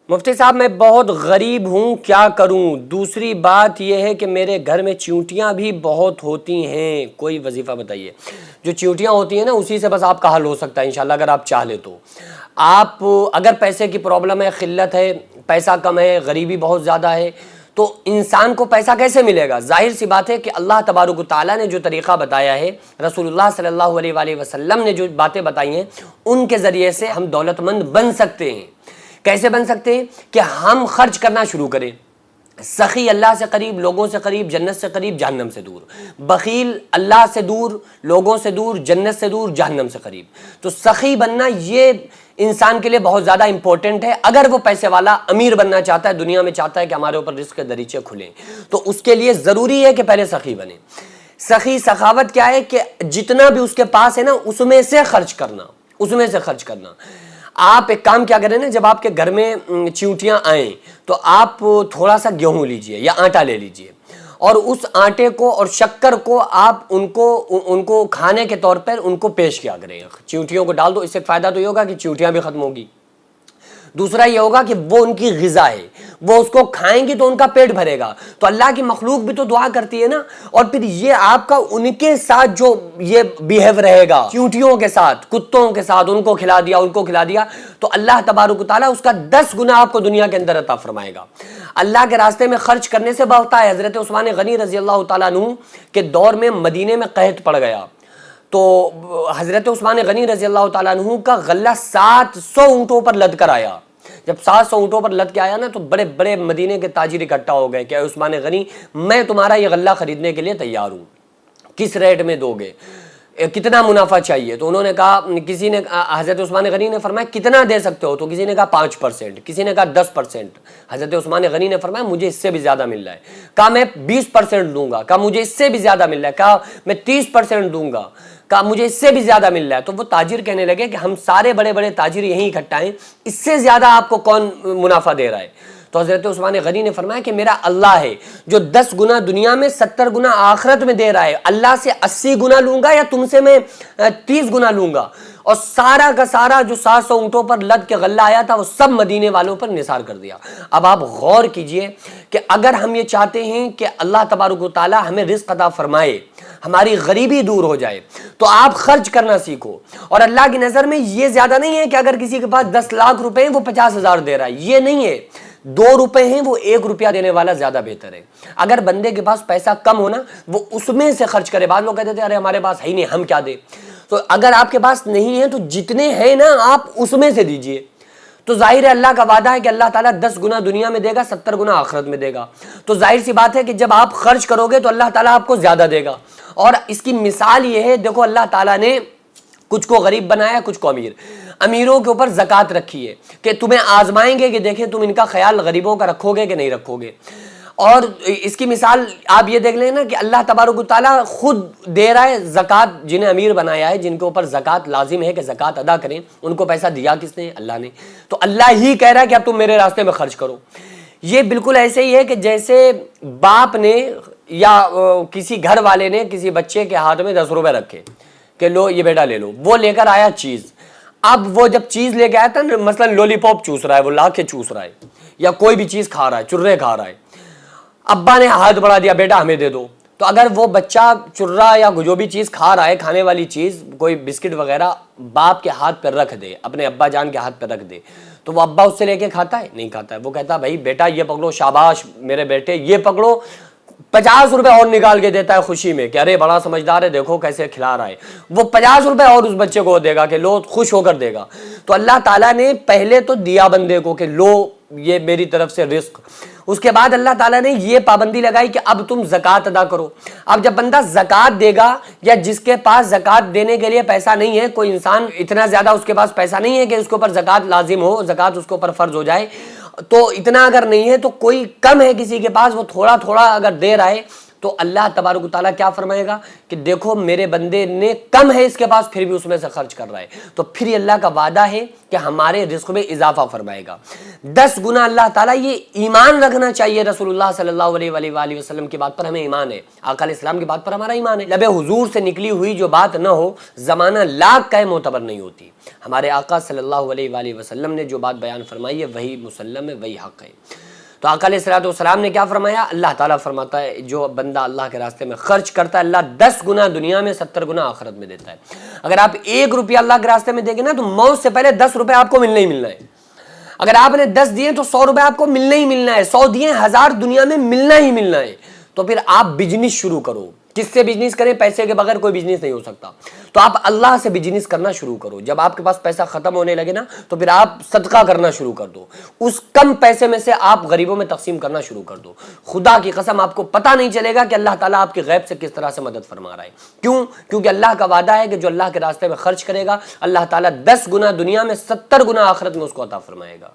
مفتی صاحب میں بہت غریب ہوں، کیا کروں؟ دوسری بات یہ ہے کہ میرے گھر میں چیونٹیاں بھی بہت ہوتی ہیں، کوئی وظیفہ بتائیے۔ جو چیونٹیاں ہوتی ہیں نا، اسی سے بس آپ کا حل ہو سکتا ہے انشاءاللہ اگر آپ چاہ لیں تو۔ آپ اگر پیسے کی پرابلم ہے، قلت ہے، پیسہ کم ہے، غریبی بہت زیادہ ہے، تو انسان کو پیسہ کیسے ملے گا؟ ظاہر سی بات ہے کہ اللہ تبارک و تعالیٰ نے جو طریقہ بتایا ہے، رسول اللہ صلی اللہ علیہ وآلہ وسلم نے جو باتیں بتائی ہیں، ان کے ذریعے سے ہم دولت مند بن سکتے ہیں۔ کیسے بن سکتے ہیں؟ کہ ہم خرچ کرنا شروع کریں۔ سخی اللہ سے قریب، لوگوں سے قریب، جنت سے قریب، جہنم سے دور۔ بخیل اللہ سے دور، لوگوں سے دور، جنت سے دور، جہنم سے قریب۔ تو سخی بننا یہ انسان کے لیے بہت زیادہ امپورٹنٹ ہے۔ اگر وہ پیسے والا امیر بننا چاہتا ہے، دنیا میں چاہتا ہے کہ ہمارے اوپر رزق کے دریچے کھلیں، تو اس کے لیے ضروری ہے کہ پہلے سخی بنے۔ سخی سخاوت کیا ہے؟ کہ جتنا بھی اس کے پاس ہے نا، اس میں سے خرچ کرنا، اس میں سے خرچ کرنا۔ آپ ایک کام کیا کریں نا، جب آپ کے گھر میں چیونٹیاں آئیں تو آپ تھوڑا سا گیہوں لیجئے یا آٹا لے لیجئے، اور اس آٹے کو اور شکر کو آپ ان کو کھانے کے طور پر ان کو پیش کیا کریں۔ چیونٹیوں کو ڈال دو، اس سے فائدہ تو یہ ہوگا کہ چیونٹیاں بھی ختم ہوگی۔ دوسرا یہ ہوگا کہ وہ ان کی غذا ہے، وہ اس کو کھائیں گی تو ان کا پیٹ بھرے گا۔ تو اللہ کی مخلوق بھی تو دعا کرتی ہے نا۔ اور پھر یہ آپ کا ان کے ساتھ جو یہ بیہیو رہے گا، چیونٹیوں کے ساتھ، کتوں کے ساتھ، ان کو کھلا دیا، ان کو کھلا دیا، تو اللہ تبارک و تعالیٰ اس کا 10 گنا آپ کو دنیا کے اندر عطا فرمائے گا۔ اللہ کے راستے میں خرچ کرنے سے بڑھتا ہے۔ حضرت عثمان غنی رضی اللہ تعالیٰ عنہ کے دور میں مدینے میں قحط پڑ گیا، تو حضرت عثمان غنی رضی اللہ تعالیٰ عنہ کا غلہ 700 اونٹوں پر لد کر آیا۔ جب 700 اونٹوں پر لد کے آیا نا، تو بڑے بڑے مدینے کے تاجر اکٹھا ہو گئے کہ عثمان غنی، میں تمہارا یہ غلہ خریدنے کے لیے تیار ہوں، کس ریٹ میں دو گے، کتنا منافع چاہیے؟ تو انہوں نے کہا، کسی نے حضرت عثمان غنی نے فرمایا کتنا دے سکتے ہو؟ تو کسی نے کہا 5%، کسی نے کہا 10%۔ حضرت عثمان غنی نے فرمایا مجھے اس سے بھی زیادہ مل رہا ہے۔ کہا میں 20% دوں گا۔ کہا مجھے اس سے بھی زیادہ مل رہا ہے۔ کہا میں 30% دوں گا۔ کہا مجھے اس سے بھی زیادہ مل رہا ہے۔ تو وہ تاجر کہنے لگے کہ ہم سارے بڑے بڑے تاجر یہیں اکٹھا ہیں، اس سے زیادہ آپ کو کون منافع دے رہا ہے؟ تو حضرت عثمان غنی نے فرمایا کہ میرا اللہ ہے جو 10 گنا دنیا میں، 70 گنا آخرت میں دے رہا ہے، اللہ سے 80 گنا لوں گا یا تم سے میں 30 گنا لوں گا؟ اور سارا کا سارا جو 700 اونٹوں پر لد کے غلہ آیا تھا، وہ سب مدینے والوں پر نثار کر دیا۔ اب آپ غور کیجئے کہ اگر ہم یہ چاہتے ہیں کہ اللہ تبارک و تعالی ہمیں رزق عطا فرمائے، ہماری غریبی دور ہو جائے، تو آپ خرچ کرنا سیکھو۔ اور اللہ کی نظر میں یہ زیادہ نہیں ہے کہ اگر کسی کے پاس 10 لاکھ روپے ہیں وہ 50,000 دے رہا ہے، یہ نہیں ہے۔ 2 روپے ہیں وہ 1 روپیہ دینے والا زیادہ بہتر ہے۔ اگر بندے کے پاس پیسہ کم ہونا، وہ اس میں سے خرچ کرے۔ بعض لوگ کہتے تھے ارے ہمارے پاس ہے ہی نہیں، ہم کیا دیں؟ تو اگر آپ کے پاس نہیں ہے تو جتنے ہیں نا، آپ اس میں سے دیجئے۔ تو ظاہر ہے اللہ کا وعدہ ہے کہ اللہ تعالیٰ 10 گنا دنیا میں دے گا، 70 گنا آخرت میں دے گا۔ تو ظاہر سی بات ہے کہ جب آپ خرچ کرو گے تو اللہ تعالیٰ آپ کو زیادہ دے گا۔ اور اس کی مثال یہ ہے، دیکھو اللہ تعالیٰ نے کچھ کو غریب بنایا، کچھ کو امیر۔ امیروں کے اوپر زکوٰۃ رکھی ہے کہ تمہیں آزمائیں گے کہ دیکھیں تم ان کا خیال غریبوں کا رکھو گے کہ نہیں رکھو گے۔ اور اس کی مثال آپ یہ دیکھ لیں نا کہ اللہ تبارک و تعالیٰ خود دے رہا ہے زکوٰۃ، جنہیں امیر بنایا ہے، جن کے اوپر زکوٰۃ لازم ہے کہ زکوٰۃ ادا کریں، ان کو پیسہ دیا کس نے؟ اللہ نے۔ تو اللہ ہی کہہ رہا ہے کہ اب تم میرے راستے میں خرچ کرو۔ یہ بالکل ایسے ہی ہے کہ جیسے باپ نے یا کسی گھر والے نے کسی بچے کے ہاتھ میں 10 روپے رکھے کہ لو یہ بیٹا لے لو، وہ لے کر آیا چیز۔ اب وہ جب چیز لے کے آیا تھا، مثلا لولی پاپ چوس رہا ہے، وہ لا کے چوس رہا ہے، یا کوئی بھی چیز کھا رہا ہے، چرے کھا رہا ہے، ابا نے ہاتھ بڑھا دیا بیٹا ہمیں دے دو۔ تو اگر وہ بچہ چرا یا جو بھی چیز کھا رہا ہے، کھانے والی چیز، کوئی بسکٹ وغیرہ باپ کے ہاتھ پر رکھ دے، اپنے ابا جان کے ہاتھ پر رکھ دے، تو وہ ابا اس سے لے کے کھاتا ہے؟ نہیں کھاتا ہے۔ وہ کہتا ہے بھائی بیٹا یہ پکڑو، شاباش میرے بیٹے یہ پکڑو، 50 روپے اور نکال کے دیتا ہے خوشی میں کہ ارے بڑا سمجھدار ہے، دیکھو کیسے کھلا رہا ہے۔ وہ 50 روپے اور اس بچے کو دے گا کہ لو، خوش ہو کر دے گا۔ تو اللہ تعالیٰ نے پہلے تو دیا بندے کو کہ لو یہ میری طرف سے رزق، اس کے بعد اللہ تعالیٰ نے یہ پابندی لگائی کہ اب تم زکوٰۃ ادا کرو۔ اب جب بندہ زکوٰۃ دے گا، یا جس کے پاس زکوٰۃ دینے کے لیے پیسہ نہیں ہے، کوئی انسان اتنا زیادہ اس کے پاس پیسہ نہیں ہے کہ اس کے اوپر زکوٰۃ لازم ہو، زکوٰۃ اس کے اوپر فرض ہو جائے، تو اتنا اگر نہیں ہے تو کوئی کم ہے کسی کے پاس، وہ تھوڑا تھوڑا اگر دے رہا ہے، تو اللہ تبارک و تعالیٰ کیا فرمائے گا کہ دیکھو میرے بندے نے کم ہے اس کے پاس پھر بھی اس میں سے خرچ کر رہا ہے، تو پھر یہ اللہ کا وعدہ ہے کہ ہمارے رزق میں اضافہ فرمائے گا 10 گنا اللہ تعالیٰ۔ یہ ایمان رکھنا چاہیے رسول اللہ صلی اللہ علیہ وآلہ وسلم کی بات پر ہمیں ایمان ہے، آقا علیہ السلام کی بات پر ہمارا ایمان ہے۔ لب حضور سے نکلی ہوئی جو بات نہ ہو زمانہ لاکھ کا معتبر نہیں ہوتی۔ ہمارے آقا صلی اللہ علیہ وآلہ وسلم نے جو بات بیان فرمائی ہے وہی مسلم ہے، وہی حق ہے۔ تو آقا علیہ السلام نے کیا فرمایا؟ اللہ تعالیٰ فرماتا ہے جو بندہ اللہ کے راستے میں خرچ کرتا ہے اللہ 10 گنا دنیا میں 70 گنا آخرت میں دیتا ہے۔ اگر آپ 1 روپیہ اللہ کے راستے میں دیں گے نا تو موت سے پہلے 10 روپے آپ کو ملنا ہی ملنا ہے۔ اگر آپ نے 10 دیے تو 100 روپے آپ کو ملنا ہی ملنا ہے، 100 دیے 1000 دنیا میں ملنا ہی ملنا ہے۔ تو پھر آپ بزنس شروع کرو۔ کس سے بزنس کریں؟ پیسے کے بغیر کوئی بزنس نہیں ہو سکتا، تو آپ اللہ سے بزنس کرنا شروع کرو۔ جب آپ کے پاس پیسہ ختم ہونے لگے نا تو پھر آپ صدقہ کرنا شروع کر دو، اس کم پیسے میں سے آپ غریبوں میں تقسیم کرنا شروع کر دو۔ خدا کی قسم آپ کو پتہ نہیں چلے گا کہ اللہ تعالیٰ آپ کے غیب سے کس طرح سے مدد فرما رہا ہے۔ کیونکہ اللہ کا وعدہ ہے کہ جو اللہ کے راستے میں خرچ کرے گا اللہ تعالیٰ 10 گنا دنیا میں 70 گنا آخرت میں اس کو عطا فرمائے گا۔